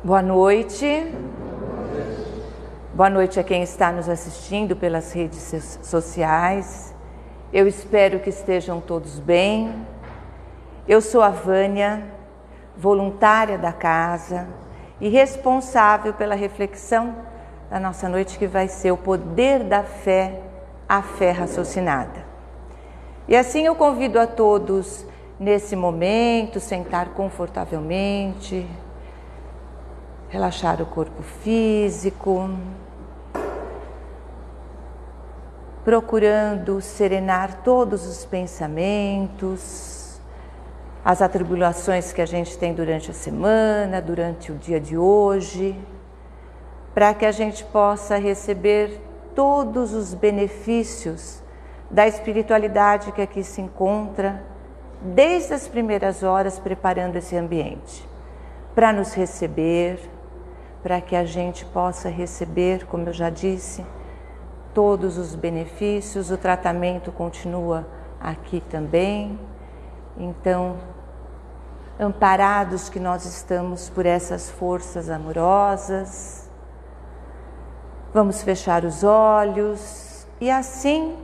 Boa noite. Boa noite a quem está nos assistindo pelas redes sociais. Eu espero que estejam todos bem. Eu sou a Vânia, voluntária da casa e responsável pela reflexão da nossa noite, que vai ser o poder da fé, a fé raciocinada. E assim eu convido a todos, nesse momento, sentar confortavelmente, relaxar o corpo físico, procurando serenar todos os pensamentos, as atribulações que a gente tem durante a semana, durante o dia de hoje, para que a gente possa receber todos os benefícios da espiritualidade que aqui se encontra, desde as primeiras horas, preparando esse ambiente, para nos receber, para que a gente possa receber, como eu já disse, todos os benefícios. O tratamento continua aqui também. Então, amparados que nós estamos por essas forças amorosas, vamos fechar os olhos e assim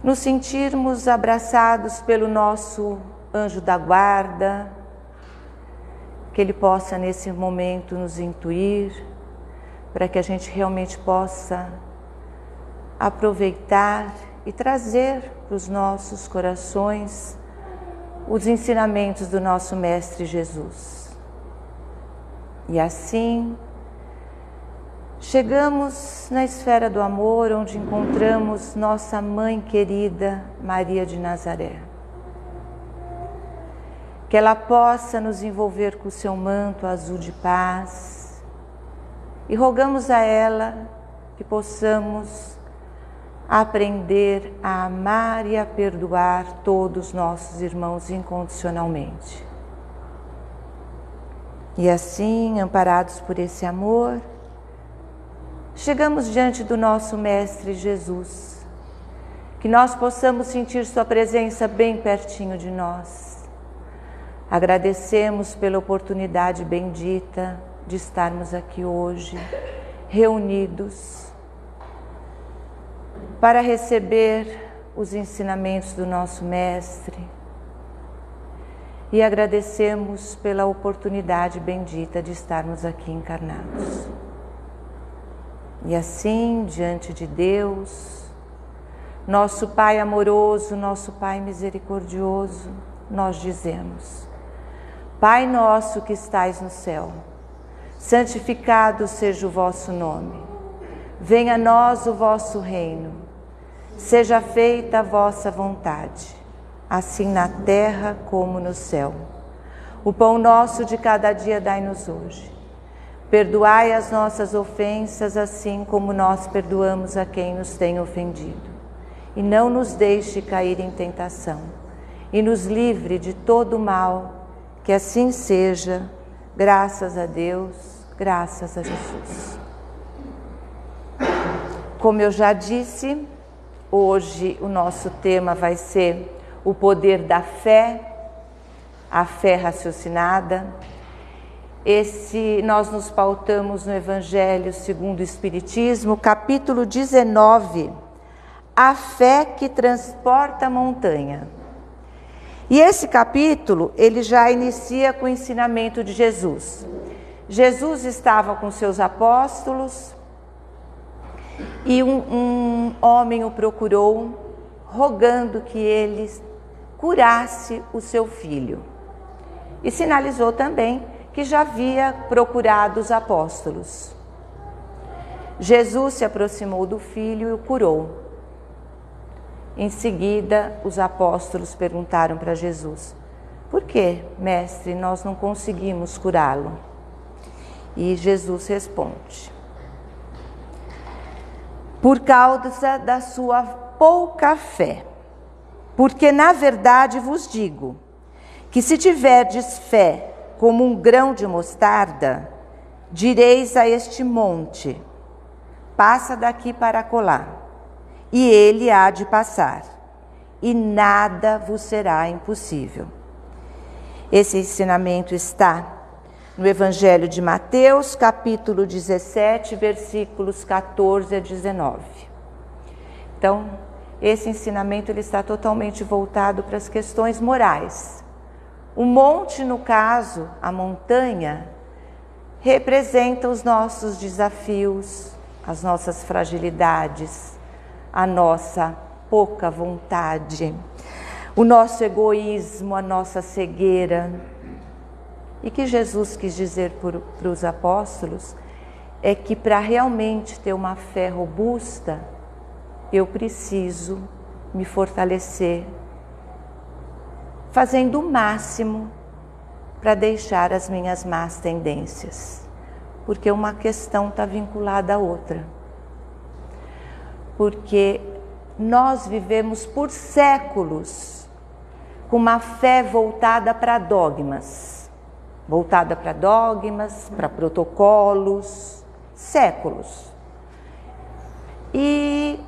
nos sentirmos abraçados pelo nosso anjo da guarda, que ele possa nesse momento nos intuir, para que a gente realmente possa aproveitar e trazer para os nossos corações os ensinamentos do nosso Mestre Jesus. E assim, chegamos na esfera do amor, onde encontramos nossa mãe querida, Maria de Nazaré. Que ela possa nos envolver com o seu manto azul de paz, e rogamos a ela que possamos aprender a amar e a perdoar todos os nossos irmãos incondicionalmente. E assim, amparados por esse amor, chegamos diante do nosso Mestre Jesus, que nós possamos sentir sua presença bem pertinho de nós. Agradecemos pela oportunidade bendita de estarmos aqui hoje, reunidos, para receber os ensinamentos do nosso Mestre, e agradecemos pela oportunidade bendita de estarmos aqui encarnados. E assim, diante de Deus, nosso Pai amoroso, nosso Pai misericordioso, nós dizemos: Pai nosso que estais no céu, santificado seja o vosso nome. Venha a nós o vosso reino. Seja feita a vossa vontade, assim na terra como no céu. O pão nosso de cada dia dai-nos hoje. Perdoai as nossas ofensas, assim como nós perdoamos a quem nos tem ofendido. E não nos deixe cair em tentação, e nos livre de todo o mal. Que assim seja, graças a Deus, graças a Jesus. Como eu já disse, hoje o nosso tema vai ser o poder da fé, a fé raciocinada. Nós nos pautamos no Evangelho segundo o Espiritismo, capítulo 19, a fé que transporta a montanha. E esse capítulo, ele já inicia com o ensinamento de Jesus. Jesus estava com seus apóstolos e um homem o procurou, rogando que ele curasse o seu filho. E sinalizou também que já havia procurado os apóstolos. Jesus se aproximou do filho e o curou. Em seguida, os apóstolos perguntaram para Jesus: por que, mestre, nós não conseguimos curá-lo? E Jesus responde: por causa da sua pouca fé. Porque na verdade vos digo, que se tiverdes fé como um grão de mostarda, direis a este monte: passa daqui para acolá, e ele há de passar, e nada vos será impossível. Esse ensinamento está no Evangelho de Mateus, capítulo 17, versículos 14 a 19. Então, esse ensinamento ele está totalmente voltado para as questões morais. O monte, no caso, a montanha, representa os nossos desafios, as nossas fragilidades, a nossa pouca vontade, o nosso egoísmo, a nossa cegueira. E que Jesus quis dizer para os apóstolos é que para realmente ter uma fé robusta, eu preciso me fortalecer, fazendo o máximo para deixar as minhas más tendências, porque uma questão está vinculada à outra. Porque nós vivemos por séculos com uma fé voltada para dogmas, para protocolos, séculos. E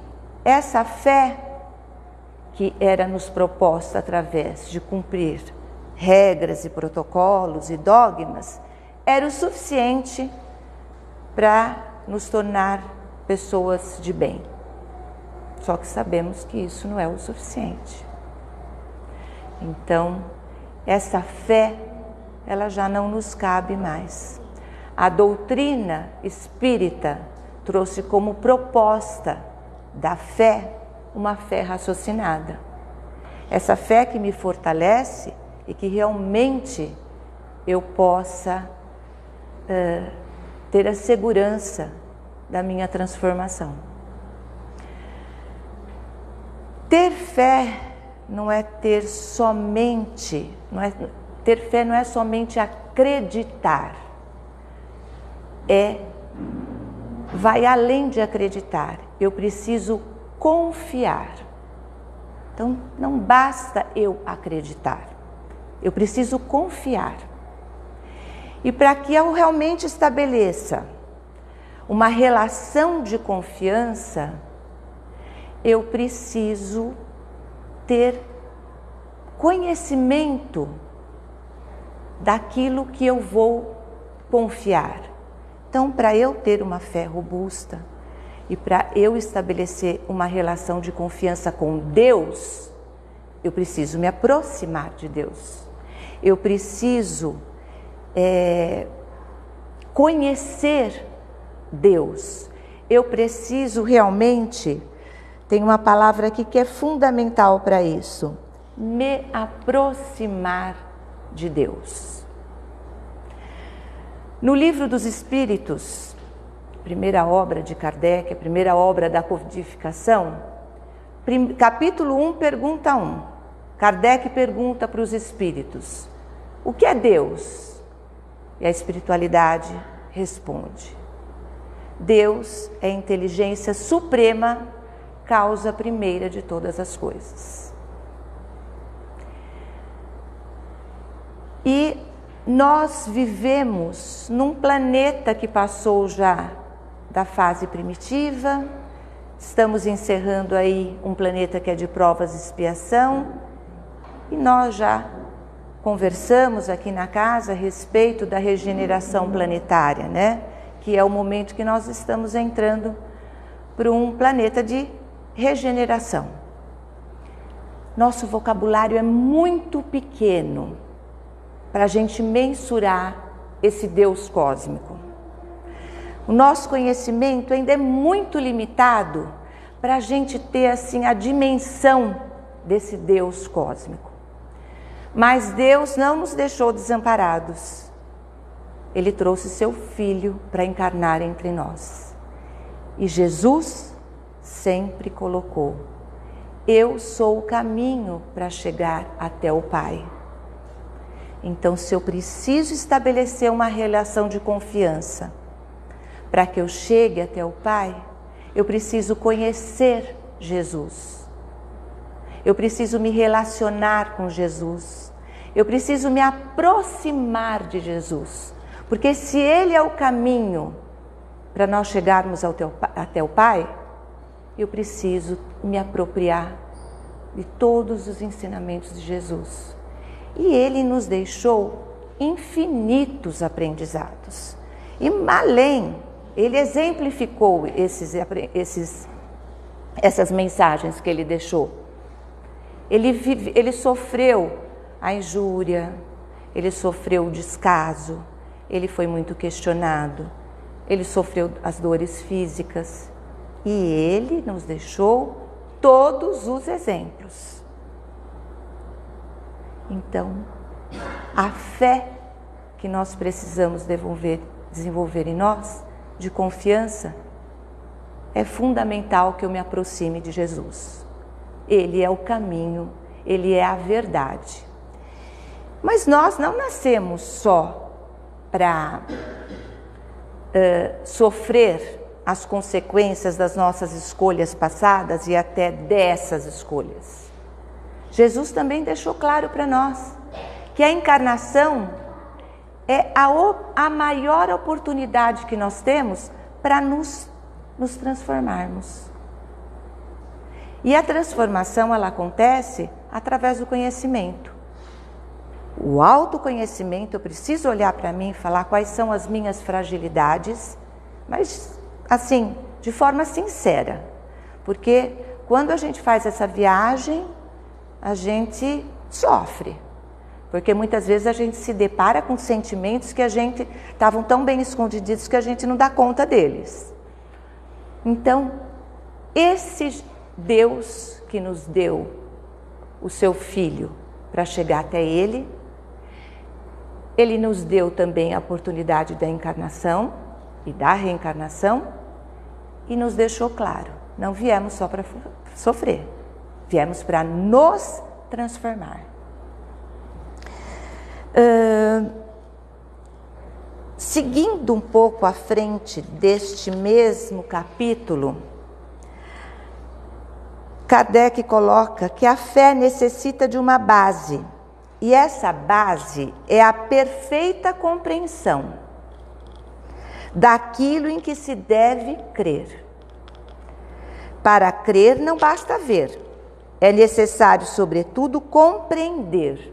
essa fé que era nos proposta através de cumprir regras e protocolos e dogmas, era o suficiente para nos tornar pessoas de bem. Só que sabemos que isso não é o suficiente. Então, essa fé, ela já não nos cabe mais. A doutrina espírita trouxe como proposta da fé uma fé raciocinada. Essa fé que me fortalece e que realmente eu possa ter a segurança da minha transformação. Ter fé não é ter somente, ter fé não é somente acreditar, vai além de acreditar, eu preciso confiar. Então não basta eu acreditar, eu preciso confiar. E para que eu realmente estabeleça uma relação de confiança, eu preciso ter conhecimento daquilo que eu vou confiar. Então, para eu ter uma fé robusta e para eu estabelecer uma relação de confiança com Deus, eu preciso me aproximar de Deus. Eu preciso conhecer Deus. Eu preciso realmente, tem uma palavra aqui que é fundamental para isso, me aproximar de Deus. No Livro dos Espíritos, primeira obra de Kardec, a primeira obra da codificação, capítulo 1, pergunta 1. Kardec pergunta para os espíritos: o que é Deus? E a espiritualidade responde: Deus é a inteligência suprema, causa primeira de todas as coisas. E nós vivemos num planeta que passou já da fase primitiva, estamos encerrando aí um planeta que é de provas e expiação, e nós já conversamos aqui na casa a respeito da regeneração planetária, né? Que é o momento que nós estamos entrando para um planeta de regeneração. Nosso vocabulário é muito pequeno para a gente mensurar esse Deus cósmico. O nosso conhecimento ainda é muito limitado para a gente ter assim a dimensão desse Deus cósmico. Mas Deus não nos deixou desamparados. Ele trouxe seu Filho para encarnar entre nós. E Jesus sempre colocou: eu sou o caminho para chegar até o Pai. Então, se eu preciso estabelecer uma relação de confiança para que eu chegue até o Pai, eu preciso conhecer Jesus. Eu preciso me relacionar com Jesus. Eu preciso me aproximar de Jesus. Porque se Ele é o caminho para nós chegarmos até o Pai, eu preciso me apropriar de todos os ensinamentos de Jesus. E Ele nos deixou infinitos aprendizados. E além, ele exemplificou essas mensagens que ele deixou. Ele sofreu a injúria, ele sofreu o descaso, ele foi muito questionado, ele sofreu as dores físicas e ele nos deixou todos os exemplos. Então, a fé que nós precisamos desenvolver em nós, de confiança, é fundamental que eu me aproxime de Jesus. Ele é o caminho, ele é a verdade. Mas nós não nascemos só para sofrer as consequências das nossas escolhas passadas e até dessas escolhas. Jesus também deixou claro para nós que a encarnação é a maior oportunidade que nós temos para nos transformarmos. E a transformação, ela acontece através do conhecimento. O autoconhecimento, eu preciso olhar para mim e falar quais são as minhas fragilidades, mas assim, de forma sincera. Porque quando a gente faz essa viagem, a gente sofre. Porque muitas vezes a gente se depara com sentimentos que estavam tão bem escondidos que a gente não dá conta deles. Então, esse Deus que nos deu o seu Filho para chegar até Ele, Ele nos deu também a oportunidade da encarnação e da reencarnação e nos deixou claro, não viemos só para sofrer, viemos para nos transformar. Seguindo um pouco à frente deste mesmo capítulo, Kardec coloca que a fé necessita de uma base, e essa base é a perfeita compreensão daquilo em que se deve crer. Para crer não basta ver, é necessário, sobretudo, compreender.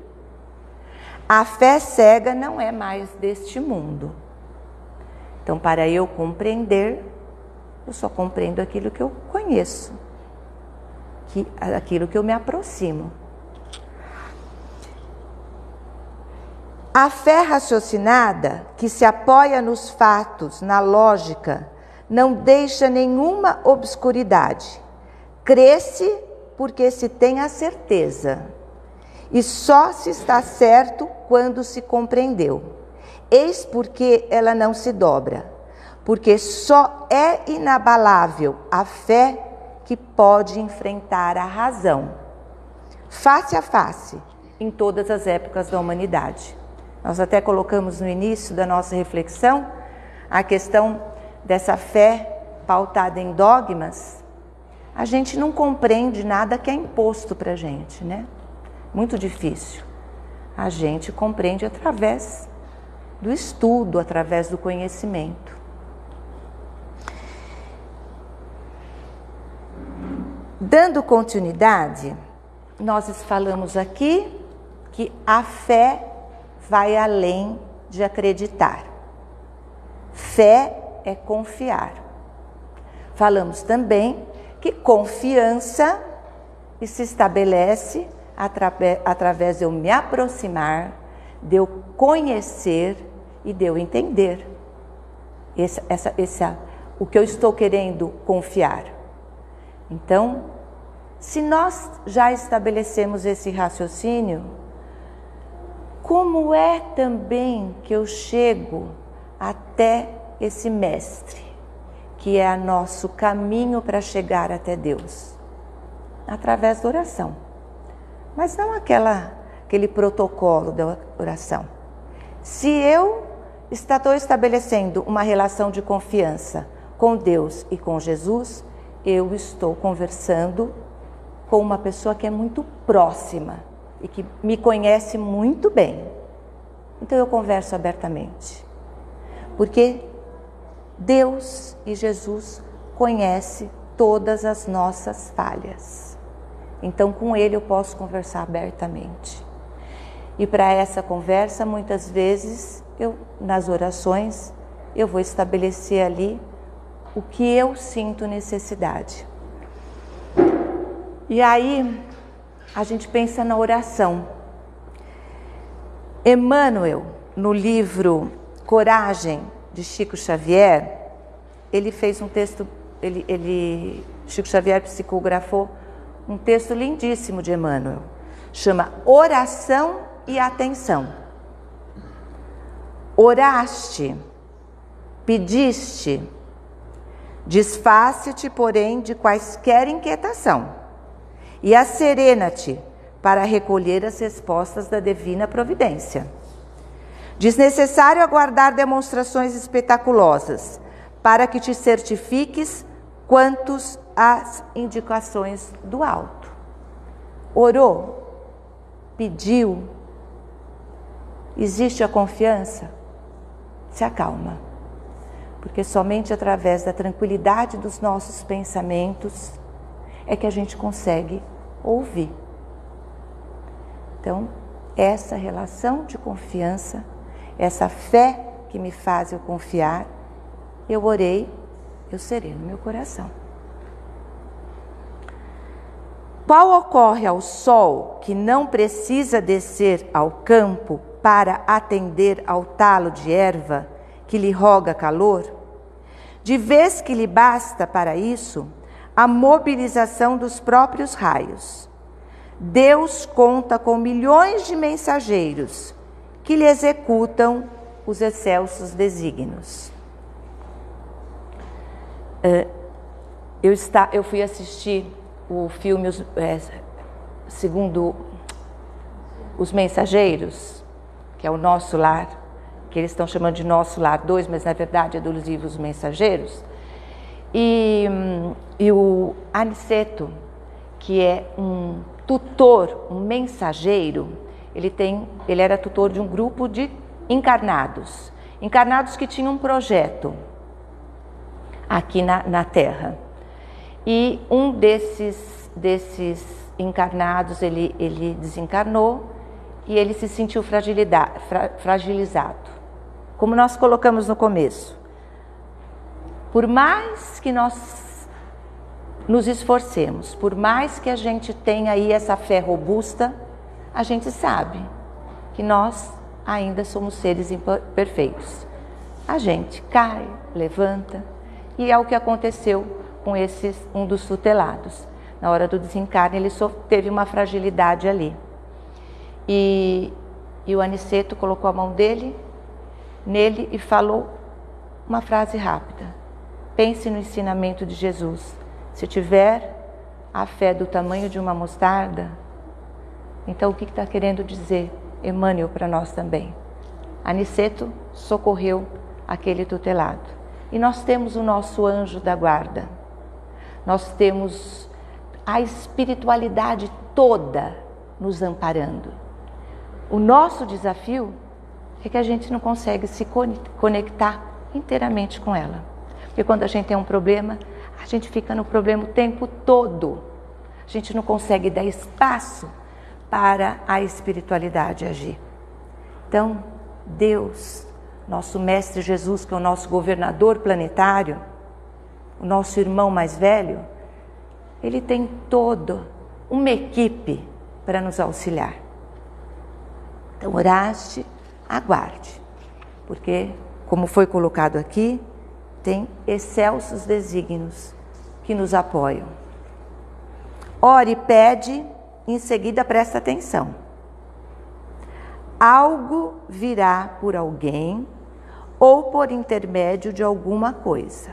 A fé cega não é mais deste mundo. Então, para eu compreender, eu só compreendo aquilo que eu conheço, aquilo que eu me aproximo. A fé raciocinada, que se apoia nos fatos, na lógica, não deixa nenhuma obscuridade. Crê-se porque se tem a certeza. E só se está certo quando se compreendeu. Eis porque ela não se dobra. Porque só é inabalável a fé que pode enfrentar a razão, face a face, em todas as épocas da humanidade. Nós até colocamos no início da nossa reflexão a questão dessa fé pautada em dogmas. A gente não compreende nada que é imposto para a gente, né? Muito difícil. A gente compreende através do estudo, através do conhecimento. Dando continuidade, nós falamos aqui que a fé vai além de acreditar. Fé é confiar. Falamos também que confiança se estabelece através de eu me aproximar, de eu conhecer e de eu entender o que eu estou querendo confiar. Então, se nós já estabelecemos esse raciocínio, como é também que eu chego até esse mestre, que é o nosso caminho para chegar até Deus? Através da oração. Mas não aquele protocolo da oração. Se eu estou estabelecendo uma relação de confiança com Deus e com Jesus, eu estou conversando com uma pessoa que é muito próxima e que me conhece muito bem. Então eu converso abertamente. Porque Deus e Jesus conhecem todas as nossas falhas. Então com Ele eu posso conversar abertamente. E para essa conversa, muitas vezes, nas orações, eu vou estabelecer ali o que eu sinto necessidade. E aí, a gente pensa na oração. Emmanuel, no livro Coragem, de Chico Xavier, ele fez um texto, Chico Xavier psicografou um texto lindíssimo de Emmanuel, chama Oração e Atenção. Oraste, pediste, desface-te, porém, de quaisquer inquietação, e asserena-te para recolher as respostas da divina providência. Desnecessário aguardar demonstrações espetaculosas, para que te certifiques quantos às indicações do alto. Orou, pediu, existe a confiança? Se acalma, porque somente através da tranquilidade dos nossos pensamentos é que a gente consegue ouvir. Então, essa relação de confiança, essa fé que me faz eu confiar, eu orei, eu sereno meu coração. Qual ocorre ao sol que não precisa descer ao campo para atender ao talo de erva que lhe roga calor? De vez que lhe basta para isso a mobilização dos próprios raios. Deus conta com milhões de mensageiros que lhe executam os excelsos desígnios. Eu fui assistir o filme Segundo os Mensageiros, que é o Nosso Lar, que eles estão chamando de Nosso Lar 2, mas na verdade é dos livros Mensageiros. E o Aniceto, que é um tutor, um mensageiro, ele era tutor de um grupo de encarnados que tinham um projeto aqui na Terra. E um desses encarnados, ele desencarnou e ele se sentiu fragilizado. Como nós colocamos no começo, por mais que nós nos esforcemos, por mais que a gente tenha aí essa fé robusta, a gente sabe que nós ainda somos seres imperfeitos. A gente cai, levanta, e é o que aconteceu com um dos tutelados. Na hora do desencarne, ele teve uma fragilidade ali. E o Aniceto colocou a mão nele e falou uma frase rápida. Pense no ensinamento de Jesus. Se tiver a fé do tamanho de uma mostarda, então o que está querendo dizer Emmanuel para nós também? Aniceto socorreu aquele tutelado. E nós temos o nosso anjo da guarda. Nós temos a espiritualidade toda nos amparando. O nosso desafio é que a gente não consegue se conectar inteiramente com ela. Porque quando a gente tem um problema, a gente fica no problema o tempo todo. A gente não consegue dar espaço para a espiritualidade agir. Então, Deus, nosso Mestre Jesus, que é o nosso governador planetário, o nosso irmão mais velho, ele tem toda uma equipe para nos auxiliar. Então, oraste, aguarde, porque, como foi colocado aqui, tem excelsos desígnios que nos apoiam. Ore e pede, em seguida presta atenção. Algo virá por alguém ou por intermédio de alguma coisa,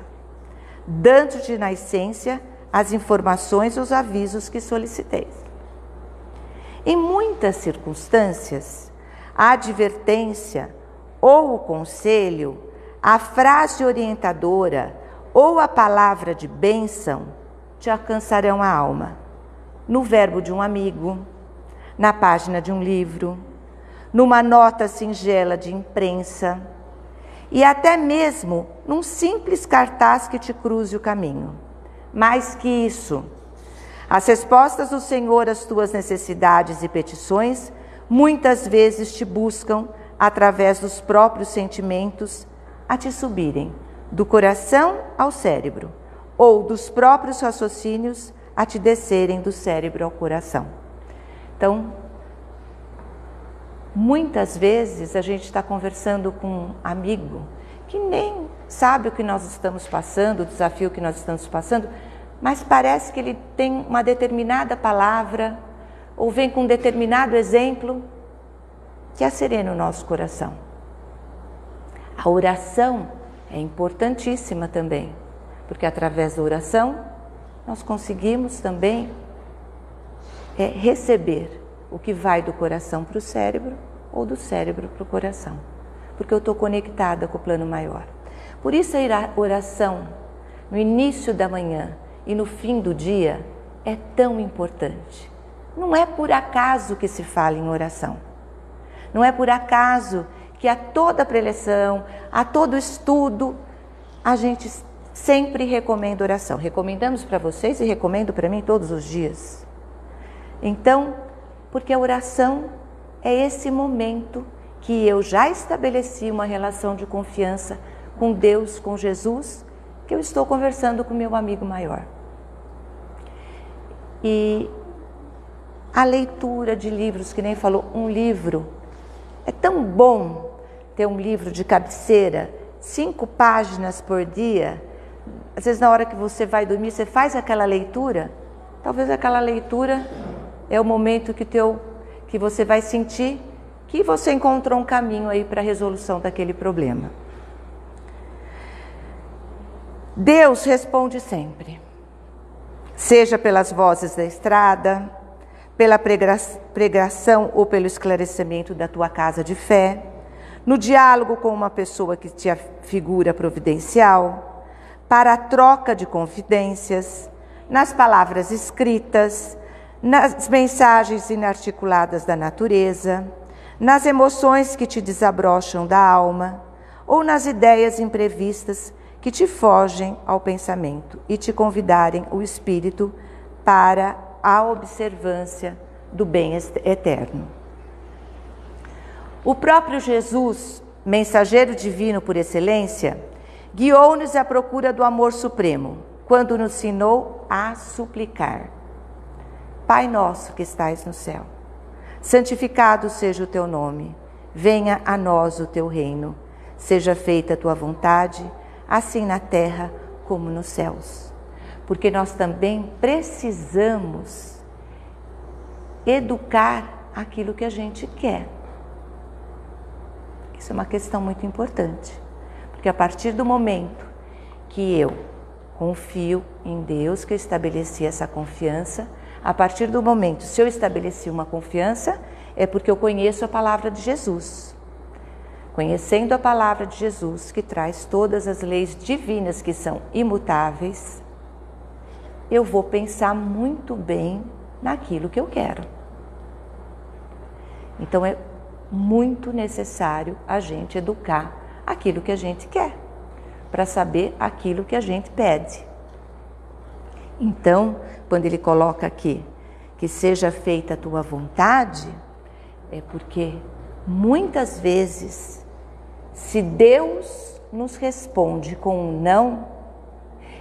dando-te na essência as informações e os avisos que soliciteis. Em muitas circunstâncias, a advertência ou o conselho, a frase orientadora ou a palavra de bênção te alcançarão a alma, no verbo de um amigo, na página de um livro, numa nota singela de imprensa e até mesmo num simples cartaz que te cruze o caminho. Mais que isso, as respostas do Senhor às tuas necessidades e petições muitas vezes te buscam através dos próprios sentimentos a te subirem do coração ao cérebro, ou dos próprios raciocínios a te descerem do cérebro ao coração. Então, muitas vezes a gente está conversando com um amigo que nem sabe o que nós estamos passando, o desafio que nós estamos passando, mas parece que ele tem uma determinada palavra ou vem com um determinado exemplo que acerena o nosso coração. A oração é importantíssima também, porque através da oração nós conseguimos também receber o que vai do coração para o cérebro ou do cérebro para o coração, porque eu estou conectada com o plano maior. Por isso a oração no início da manhã e no fim do dia é tão importante. Não é por acaso que se fala em oração. Não é por acaso que a toda preleção, a todo estudo, a gente sempre recomenda oração. Recomendamos para vocês e recomendo para mim todos os dias. Então, porque a oração é esse momento que eu já estabeleci uma relação de confiança com Deus, com Jesus, que eu estou conversando com meu amigo maior. E a leitura de livros, que nem falou, um livro, é tão bom ter um livro de cabeceira, 5 páginas por dia. Às vezes na hora que você vai dormir, você faz aquela leitura, talvez aquela leitura é o momento que você vai sentir que você encontrou um caminho aí para a resolução daquele problema. Deus responde sempre, seja pelas vozes da estrada, pela pregação ou pelo esclarecimento da tua casa de fé, no diálogo com uma pessoa que te figura providencial, para a troca de confidências, nas palavras escritas, nas mensagens inarticuladas da natureza, nas emoções que te desabrocham da alma, ou nas ideias imprevistas que te fogem ao pensamento e te convidarem o espírito para a observância do bem eterno. O próprio Jesus, mensageiro divino por excelência, guiou-nos à procura do amor supremo, quando nos ensinou a suplicar. Pai nosso que estais no céu, santificado seja o teu nome, venha a nós o teu reino, seja feita a tua vontade, assim na terra como nos céus. Porque nós também precisamos educar aquilo que a gente quer. Isso é uma questão muito importante, porque a partir do momento que eu confio em Deus, que eu estabeleci essa confiança, a partir do momento, se eu estabeleci uma confiança, é porque eu conheço a palavra de Jesus. Conhecendo a palavra de Jesus, que traz todas as leis divinas que são imutáveis, eu vou pensar muito bem naquilo que eu quero. Então é muito necessário a gente educar aquilo que a gente quer, para saber aquilo que a gente pede. Então, quando ele coloca aqui, que seja feita a tua vontade, é porque muitas vezes, se Deus nos responde com um não,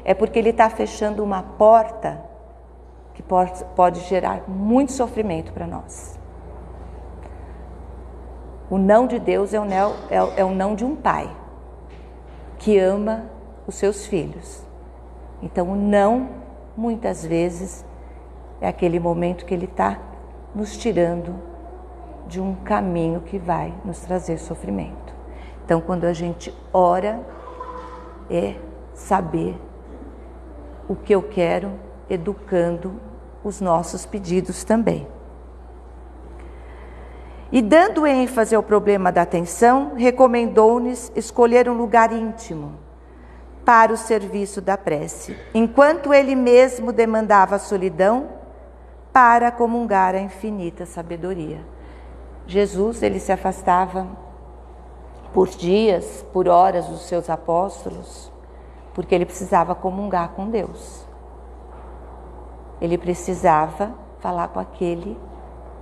é porque Ele está fechando uma porta que pode gerar muito sofrimento para nós. O não de Deus é o não de um pai que ama os seus filhos. Então, o não, muitas vezes, é aquele momento que Ele está nos tirando de um caminho que vai nos trazer sofrimento. Então, quando a gente ora, é saber o que eu quero, educando os nossos pedidos também. E dando ênfase ao problema da atenção, recomendou-nos escolher um lugar íntimo para o serviço da prece, enquanto ele mesmo demandava a solidão para comungar a infinita sabedoria. Jesus, ele se afastava por dias, por horas dos seus apóstolos, porque ele precisava comungar com Deus. Ele precisava falar com aquele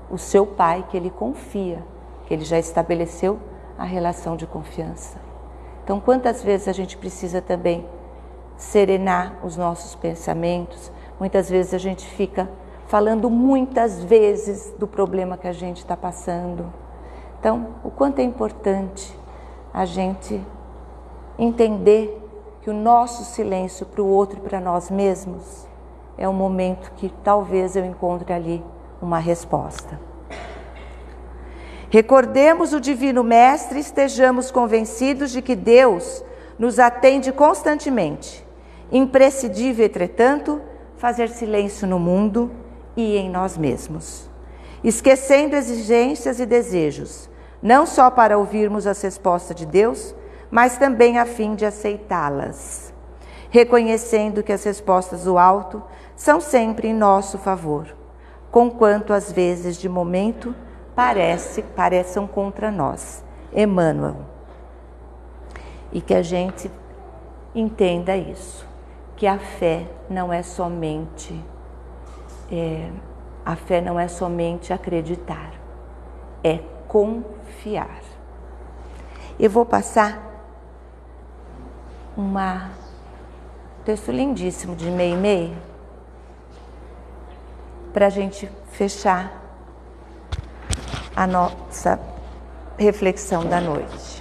o seu pai que ele confia, que ele já estabeleceu a relação de confiança. Então, quantas vezes a gente precisa também serenar os nossos pensamentos? Muitas vezes a gente fica falando muitas vezes do problema que a gente está passando. Então, o quanto é importante a gente entender que o nosso silêncio para o outro e para nós mesmos é um momento que talvez eu encontre ali uma resposta. Recordemos o Divino Mestre e estejamos convencidos de que Deus nos atende constantemente. Imprescindível, entretanto, fazer silêncio no mundo e em nós mesmos, esquecendo exigências e desejos, não só para ouvirmos as respostas de Deus, mas também a fim de aceitá-las, reconhecendo que as respostas do alto são sempre em nosso favor, conquanto às vezes de momento pareçam contra nós. Emmanuel. E que a gente entenda isso, que a fé não é somente acreditar, é confiar. Eu vou passar um texto lindíssimo de Meimei para a gente fechar a nossa reflexão da noite.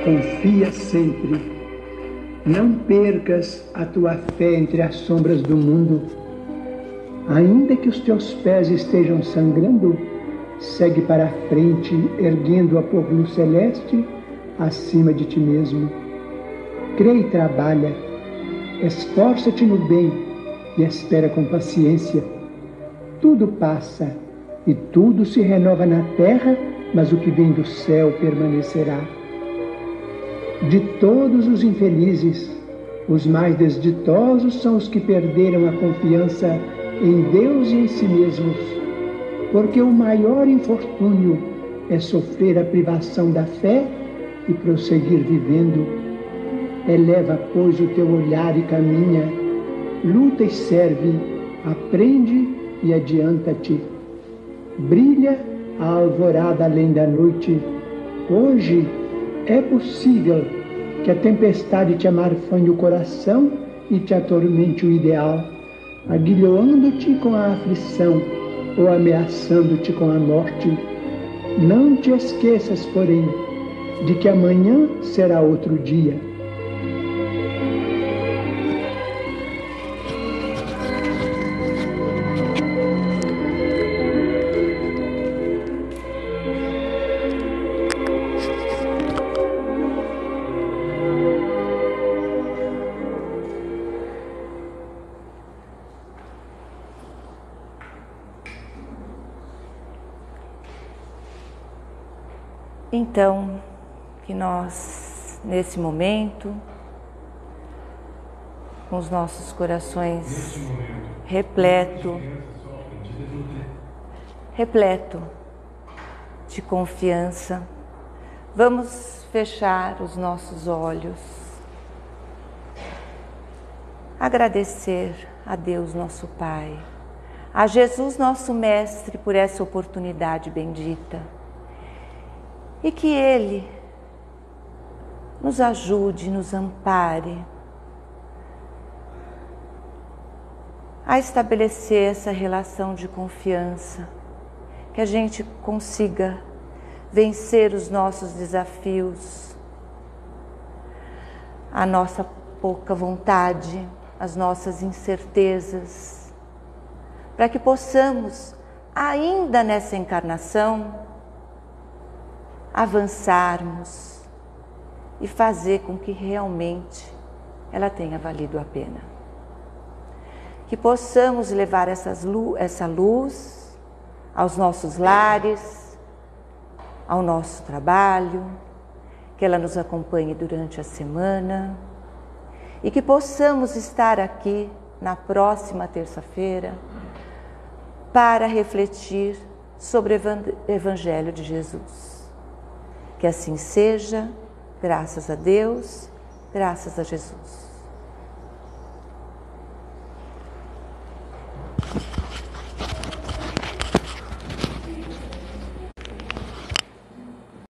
Confia sempre. Não percas a tua fé entre as sombras do mundo. Ainda que os teus pés estejam sangrando, segue para a frente, erguendo a por luz celeste acima de ti mesmo. Crê e trabalha. Esforça-te no bem e espera com paciência. Tudo passa e tudo se renova na terra, mas o que vem do céu permanecerá. De todos os infelizes, os mais desditosos são os que perderam a confiança em Deus e em si mesmos, porque o maior infortúnio é sofrer a privação da fé e prosseguir vivendo. Eleva, pois, o teu olhar e caminha, luta e serve, aprende e adianta-te. Brilha a alvorada além da noite. Hoje é possível que a tempestade te amarfanhe o coração e te atormente o ideal, aguilhoando-te com a aflição ou ameaçando-te com a morte. Não te esqueças, porém, de que amanhã será outro dia. Então, que nós, nesse momento, com os nossos corações repleto de confiança, vamos fechar os nossos olhos, agradecer a Deus nosso Pai, a Jesus nosso Mestre por essa oportunidade bendita, e que Ele nos ajude, nos ampare a estabelecer essa relação de confiança, que a gente consiga vencer os nossos desafios, a nossa pouca vontade, as nossas incertezas, para que possamos, ainda nessa encarnação, avançarmos e fazer com que realmente ela tenha valido a pena. Que possamos levar essa luz aos nossos lares, ao nosso trabalho, que ela nos acompanhe durante a semana e que possamos estar aqui na próxima terça-feira para refletir sobre o Evangelho de Jesus. Que assim seja, graças a Deus, graças a Jesus.